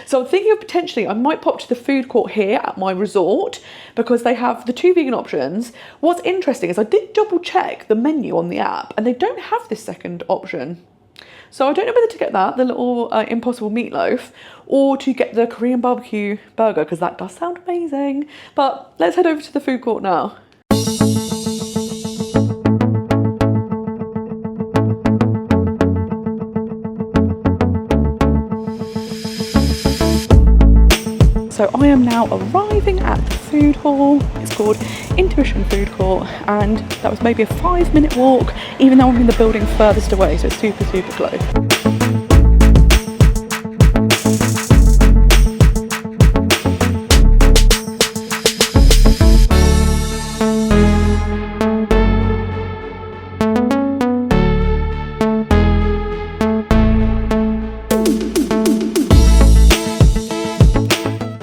So I'm thinking of potentially, I might pop to the food court here at my resort because they have the 2 vegan options. What's interesting is I did double check the menu on the app and they don't have this second option. So I don't know whether to get that, the little Impossible Meatloaf, or to get the Korean barbecue burger because that does sound amazing. But let's head over to the food court now. So I am now arriving at the food hall. It's called Intermission Food Court, and that was maybe a 5-minute walk, even though I'm in the building furthest away, so it's super, super close.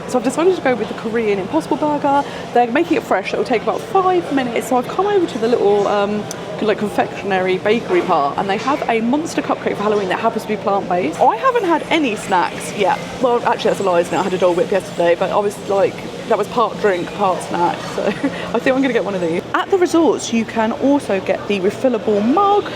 So I've decided to go with the Korean Impossible Burger. They're making it fresh, so it'll take about 5 minutes. So I've come over to the little like confectionery bakery part, and they have a Monster Cupcake for Halloween that happens to be plant-based. I haven't had any snacks yet. Well, actually that's a lie, isn't it? I had a Dole Whip yesterday, but I was like, that was part drink, part snack. So I think I'm gonna get one of these. At the resorts, you can also get the refillable mug.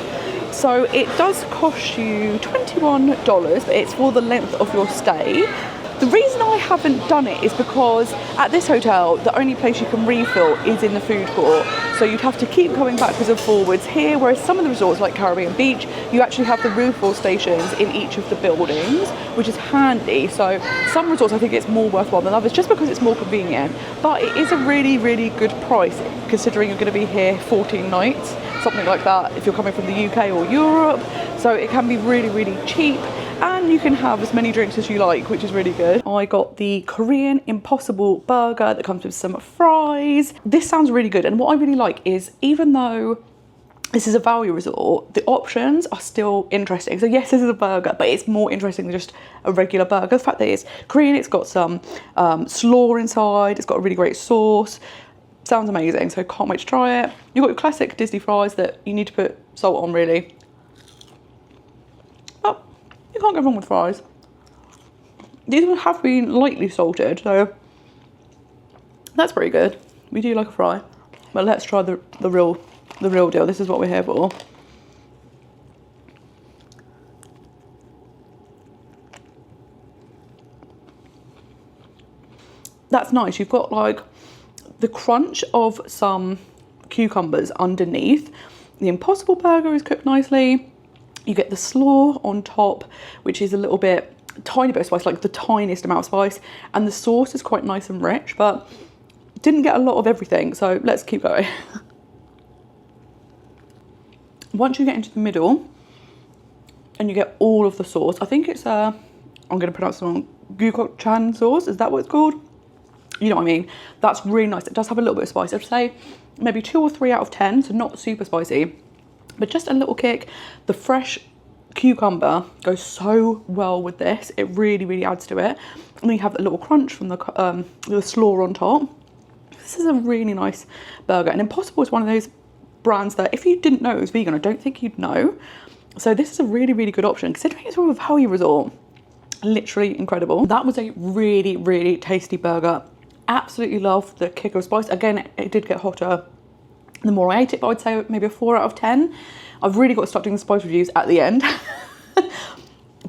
So it does cost you $21, but it's for the length of your stay. The reason I haven't done it is because at this hotel, the only place you can refill is in the food court. So you'd have to keep going backwards and forwards here, whereas some of the resorts like Caribbean Beach, you actually have the refill stations in each of the buildings, which is handy. So some resorts I think it's more worthwhile than others just because it's more convenient. But it is a really, really good price considering you're going to be here 14 nights, something like that if you're coming from the UK or Europe. So it can be really, really cheap. And you can have as many drinks as you like, which is really good. I got the Korean Impossible Burger that comes with some fries. This sounds really good. And what I really like is, even though this is a value resort, the options are still interesting. So yes, this is a burger, but it's more interesting than just a regular burger. The fact that it's Korean, it's got some slaw inside. It's got a really great sauce. Sounds amazing. So can't wait to try it. You've got your classic Disney fries that you need to put salt on, really. You can't go wrong with fries. These ones have been lightly salted, so that's pretty good. We do like a fry, but let's try the real deal. This is what we're here for. That's nice. You've got like the crunch of some cucumbers underneath. The Impossible Burger is cooked nicely. You get the slaw on top, which is a little bit, tiny bit of spice, like the tiniest amount of spice. And the sauce is quite nice and rich, but didn't get a lot of everything. So let's keep going. Once you get into the middle and you get all of the sauce, I think it's, I'm going to pronounce it wrong, Gukokchan sauce. Is that what it's called? You know what I mean? That's really nice. It does have a little bit of spice. I'd say maybe 2 or 3 out of 10. So not super spicy, but just a little kick. The fresh cucumber goes so well with this. It really, really adds to it. And then you have a little crunch from the slaw on top. This is a really nice burger. And Impossible is one of those brands that if you didn't know it was vegan, I don't think you'd know. So this is a really, really good option. Considering it's from a value resort, literally incredible. That was a really, really tasty burger. Absolutely love the kick of spice. Again, it did get hotter the more I ate it, but I'd say maybe a 4 out of 10. I've really got to start doing the spice reviews at the end.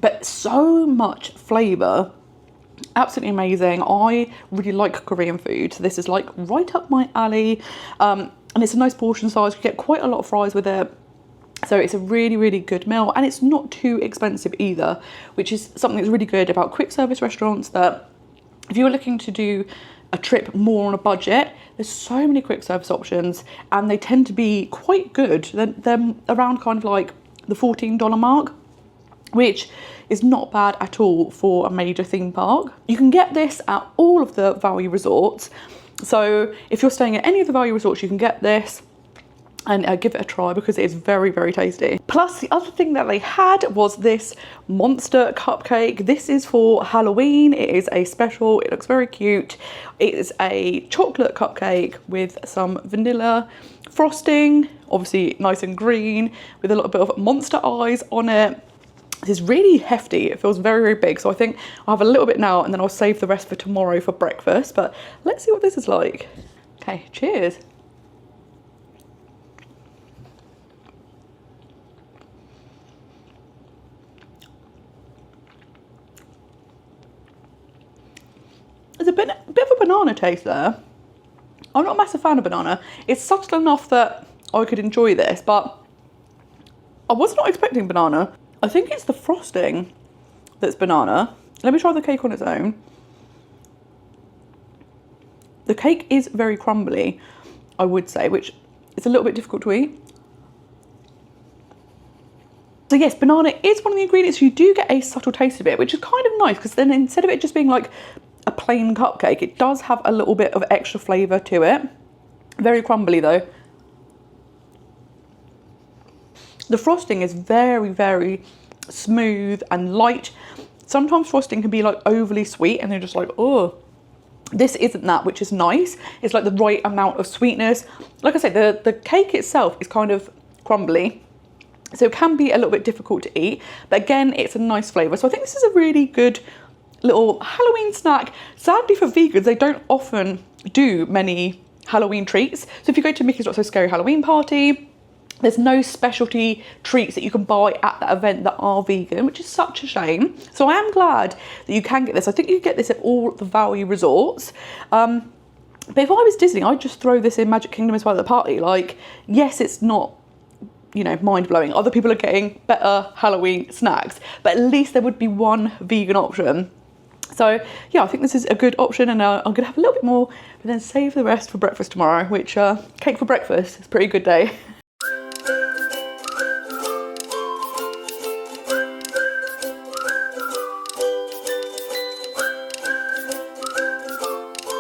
But so much flavour. Absolutely amazing. I really like Korean food, so this is like right up my alley. And it's a nice portion size. You get quite a lot of fries with it. So it's a really, really good meal, and it's not too expensive either, which is something that's really good about quick service restaurants, that if you're looking to do a trip more on a budget, there's so many quick service options and they tend to be quite good. They're around kind of like the $14 mark, which is not bad at all for a major theme park. You can get this at all of the value resorts. So if you're staying at any of the value resorts, you can get this and give it a try because it is very, very tasty. Plus, the other thing that they had was this Monster Cupcake. This is for Halloween. It is a special. It looks very cute. It is a chocolate cupcake with some vanilla frosting, obviously nice and green, with a little bit of monster eyes on it. This is really hefty. It feels very, very big. So I think I'll have a little bit now and then I'll save the rest for tomorrow for breakfast. But let's see what this is like. Okay, cheers. There's a bit of a banana taste there. I'm not a massive fan of banana. It's subtle enough that I could enjoy this, but I was not expecting banana. I think it's the frosting that's banana. Let me try the cake on its own. The cake is very crumbly, I would say, which is a little bit difficult to eat. So yes, banana is one of the ingredients. You do get a subtle taste of it, which is kind of nice, because then instead of it just being like a plain cupcake, it does have a little bit of extra flavour to it. Very crumbly though. The frosting is very, very smooth and light. Sometimes frosting can be like overly sweet and they're just like, oh. This isn't that, which is nice. It's like the right amount of sweetness. Like I said, the cake itself is kind of crumbly, so it can be a little bit difficult to eat. But again, it's a nice flavour. So I think this is a really good little Halloween snack. Sadly for vegans, they don't often do many Halloween treats. So if you go to Mickey's Not So Scary Halloween Party, there's no specialty treats that you can buy at that event that are vegan, which is such a shame. So I am glad that you can get this. I think you can get this at all the value resorts. But if I was Disney, I'd just throw this in Magic Kingdom as well at the party. Like, yes, it's not, you know, mind-blowing. Other people are getting better Halloween snacks, but at least there would be one vegan option. So yeah, I think this is a good option, and I'm gonna have a little bit more, but then save the rest for breakfast tomorrow, which cake for breakfast is a pretty good day.